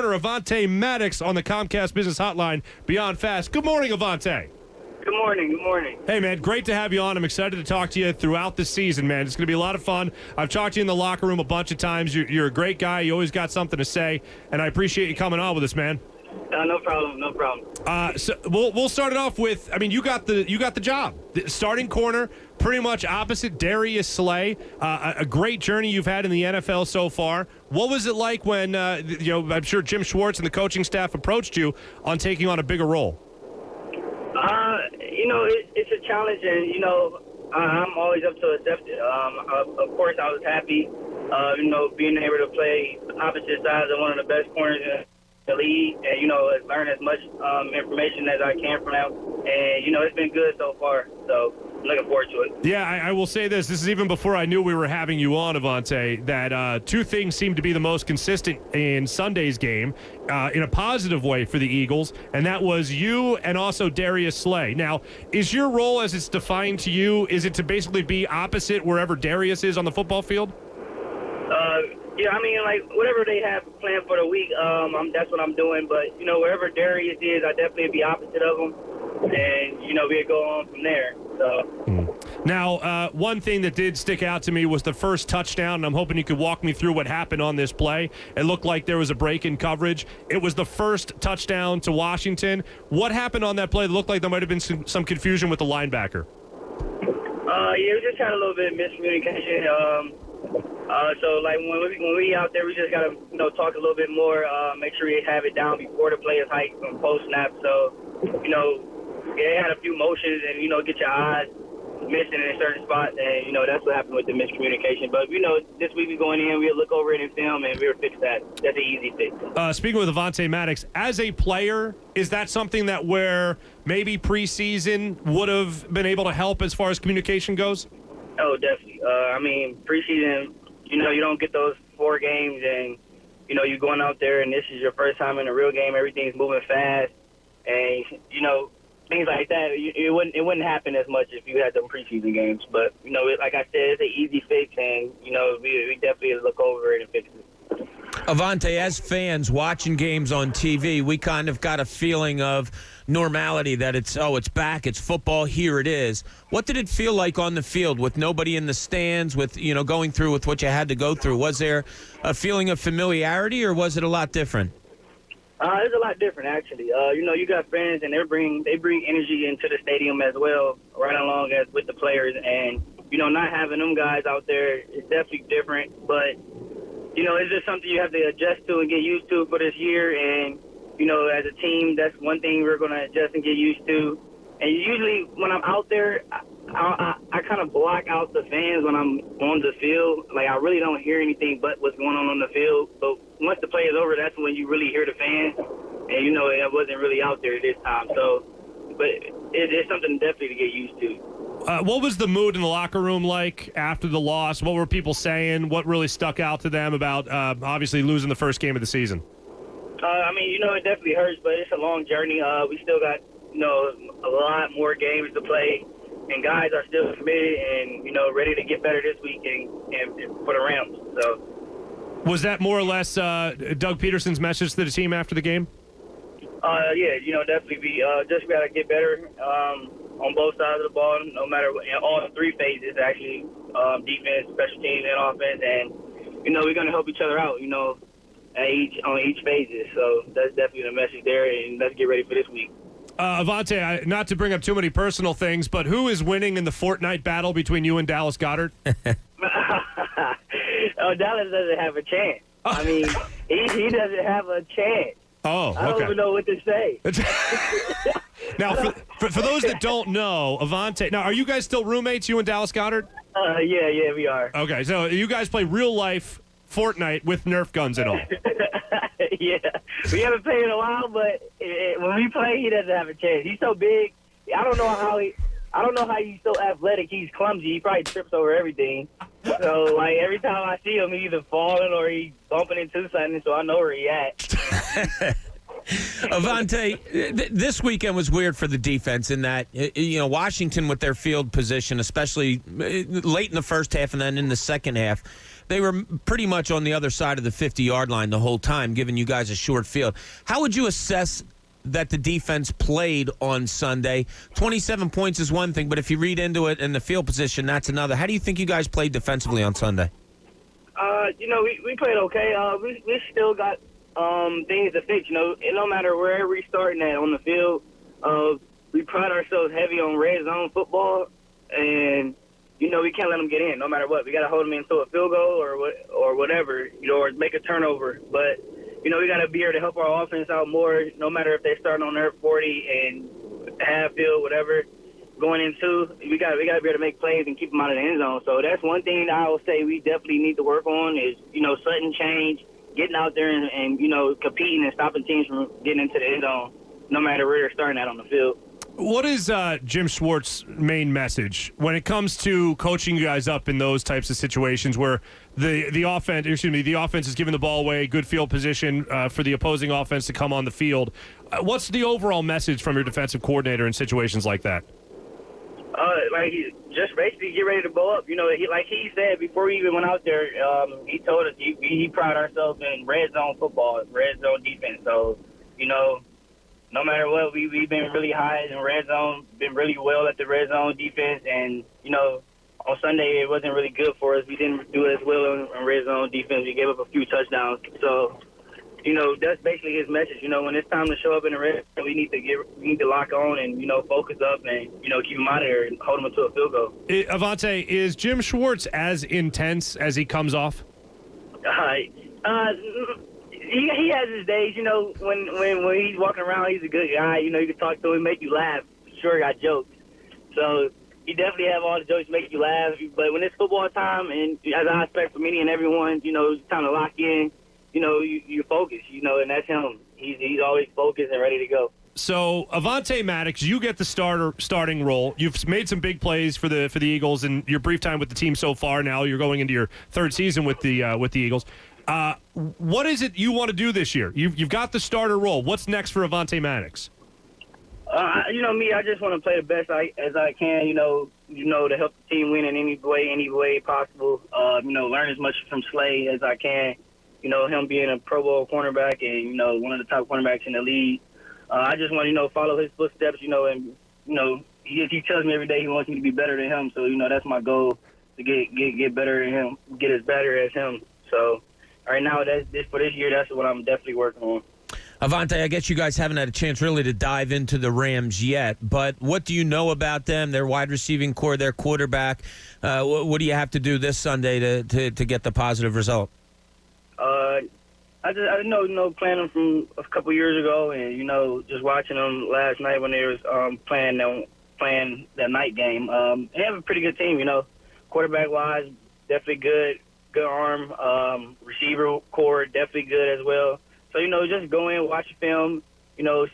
Avonte Maddox on the Comcast Business Hotline Beyond Fast. Good morning, Avonte. Good morning. Good morning. Hey, man, great to have you on. I'm excited to talk to you throughout the season, man. It's going to be a lot of fun. I've talked to you in the locker room a bunch of times. You're a great guy. You always got something to say, and I appreciate you coming on with us, man. No problem. No problem. So we'll start it off with. I mean, you got the job. The starting corner, pretty much opposite Darius Slay. A great journey you've had in the NFL so far. What was it like when I'm sure Jim Schwartz and the coaching staff approached you on taking on a bigger role? It's a challenge, and I'm always up to accept it. Of course, I was happy, being able to play opposite sides of one of the best corners in the league, and learn as much information as I can from them. And it's been good so far. So I'm looking forward to it. Yeah, I will say this. This is even before I knew we were having you on, Avonte, that two things seem to be the most consistent in Sunday's game in a positive way for the Eagles, and that was you and also Darius Slay. Now, is your role as it's defined to you, is it to basically be opposite wherever Darius is on the football field? Whatever they have planned for the week, that's what I'm doing. But, wherever Darius is, I definitely be opposite of him. And, we'll go on from there. So. Now, one thing that did stick out to me was the first touchdown, and I'm hoping you could walk me through what happened on this play. It looked like there was a break in coverage. It was the first touchdown to Washington. What happened on that play? It looked like there might have been some confusion with the linebacker. We just had a little bit of miscommunication. When we out there, we just got to, talk a little bit more, make sure we have it down before the play is hiked from post-snap. So, they had a few motions and, get your eyes missing in a certain spot. And, that's what happened with the miscommunication. But, this week we going in, we'll look over it in film and we'll fix that. That's an easy fix. Speaking with Avonte Maddox, as a player, is that something that where maybe preseason would have been able to help as far as communication goes? Oh, definitely. Preseason, you don't get those 4 games and, you're going out there and this is your first time in a real game. Everything's moving fast. And, things like that, it wouldn't happen as much if you had them preseason games. But, like I said, it's an easy fix, and, we definitely look over it and fix it. Avonte, as fans watching games on TV, we kind of got a feeling of normality that it's back, it's football, here it is. What did it feel like on the field with nobody in the stands, with, going through with what you had to go through? Was there a feeling of familiarity, or was it a lot different? It's a lot different, actually. You got fans, and they bring energy into the stadium as well, right along as with the players. And, not having them guys out there is definitely different. But, it's just something you have to adjust to and get used to for this year. And, as a team, that's one thing we're going to adjust and get used to. And usually when I'm out there, I kind of block out the fans when I'm on the field. Like, I really don't hear anything but what's going on the field. But once the play is over, that's when you really hear the fans. And, I wasn't really out there this time. So, but it's something definitely to get used to. What was the mood in the locker room like after the loss? What were people saying? What really stuck out to them about obviously losing the first game of the season? It definitely hurts, but it's a long journey. We still got, a lot more games to play. And guys are still committed and, ready to get better this week and for the Rams. So, was that more or less Doug Peterson's message to the team after the game? Definitely. We just got to get better on both sides of the ball, no matter what, in all 3 phases, actually, defense, special teams, and offense. And, we're going to help each other out, on each phases. So that's definitely the message there, and let's get ready for this week. Avonte, not to bring up too many personal things, but who is winning in the Fortnight battle between you and Dallas Goddard? Dallas doesn't have a chance. He doesn't have a chance. Oh, okay. I don't even know what to say. Now, for those that don't know, Avonte, now, are you guys still roommates, you and Dallas Goddard? Yeah, we are. Okay, so you guys play real-life Fortnite with Nerf guns and all. Yeah, we haven't played in a while, but when we play, he doesn't have a chance. He's so big. I don't know how he's so athletic. He's clumsy. He probably trips over everything. So, every time I see him, he's either falling or he's bumping into something, so I know where he at. Avonte, this weekend was weird for the defense in that, Washington with their field position, especially late in the first half and then in the second half, they were pretty much on the other side of the 50-yard line the whole time, giving you guys a short field. How would you assess that the defense played on Sunday? 27 points is one thing, but if you read into it in the field position, that's another. How do you think you guys played defensively on Sunday? We played okay. We still got things to fix. And no matter where we're starting at on the field, we pride ourselves heavy on red zone football, and we can't let them get in no matter what. We got to hold them into a field goal or whatever, or make a turnover. But we got to be here to help our offense out more, no matter if they start on their 40 and half field, whatever. Going into, we got to be able to make plays and keep them out of the end zone. So that's one thing that I will say we definitely need to work on is, sudden change, getting out there and competing and stopping teams from getting into the end zone, no matter where they're starting at on the field. What is Jim Schwartz's main message when it comes to coaching you guys up in those types of situations where the offense is giving the ball away, good field position for the opposing offense to come on the field? What's the overall message from your defensive coordinator in situations like that? Just basically get ready to blow up. Like he said before we even went out there, he told us he pride ourselves in red zone football, red zone defense. So, no matter what, we've been really high in red zone, been really well at the red zone defense. And, on Sunday it wasn't really good for us. We didn't do as well in red zone defense. We gave up a few touchdowns. So, that's basically his message. When it's time to show up in the red zone, we need to lock on and, focus up and, keep him out of there and hold him to a field goal. Avonte, is Jim Schwartz as intense as he comes off? He has his days, when he's walking around, he's a good guy. You can talk to him, make you laugh. Sure, got jokes. So he definitely have all the jokes to make you laugh. But when it's football time, and as I expect from any and everyone, it's time to lock in. You focus, and that's him. He's always focused and ready to go. So, Avonte Maddox, you get the starting role. You've made some big plays for the Eagles in your brief time with the team so far. Now you're going into your third season with the Eagles. What is it you want to do this year? You've got the starter role. What's next for Avonte Maddox? Me, I just want to play the best as I can. To help the team win in any way possible. Learn as much from Slay as I can. Him being a Pro Bowl cornerback and, one of the top cornerbacks in the league. I just want to, follow his footsteps, and, he tells me every day he wants me to be better than him. So, that's my goal, to get better than him, get as better as him. So, right now, for this year, that's what I'm definitely working on. Avonte, I guess you guys haven't had a chance really to dive into the Rams yet, but what do you know about them, their wide receiving core, their quarterback? What do you have to do this Sunday to get the positive result? I know playing them from a couple years ago, and just watching them last night when they was playing that night game. They have a pretty good team, quarterback wise, definitely good arm. Receiver core definitely good as well. So just go in, watch the film,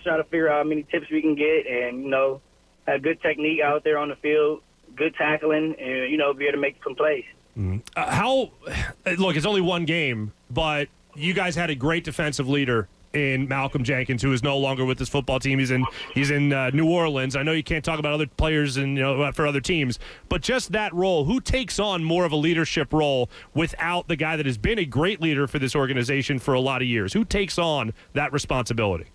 try to figure out how many tips we can get, and have good technique out there on the field, good tackling, and be able to make some plays. Look, it's only one game, but you guys had a great defensive leader in Malcolm Jenkins, who is no longer with this football team. He's in New Orleans. I know you can't talk about other players and for other teams, but just that role, who takes on more of a leadership role without the guy that has been a great leader for this organization for a lot of years? Who takes on that responsibility?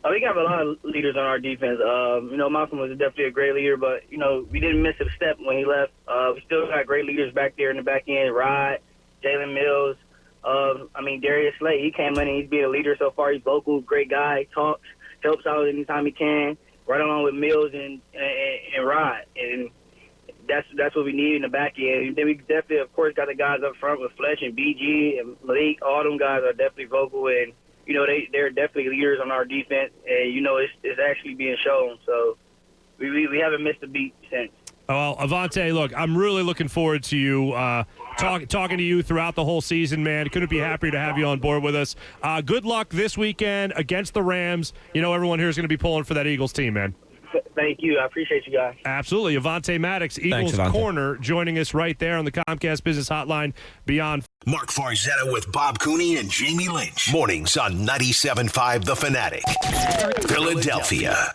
We got a lot of leaders on our defense. Malcolm was definitely a great leader, but, we didn't miss a step when he left. We still got great leaders back there in the back end. Rod, Jalen Mills, Darius Slay. He came in and he's been a leader so far. He's vocal, great guy, talks, helps out anytime he can, right along with Mills and Rod. And that's what we need in the back end. And then we definitely, of course, got the guys up front with Fletch and BG and Malik. All them guys are definitely vocal, and they're definitely leaders on our defense, and it's actually being shown. So we haven't missed a beat since. Well, Avonte, look, I'm really looking forward to you talking to you throughout the whole season, man. Couldn't be happier to have you on board with us. Good luck this weekend against the Rams. Everyone here is going to be pulling for that Eagles team, man. Thank you. I appreciate you guys. Absolutely. Avonte Maddox, Eagles Avonte. corner, joining us right there on the Comcast Business Hotline Beyond. Mark Farzetta with Bob Cooney and Jamie Lynch. Mornings on 97.5 The Fanatic. Philadelphia.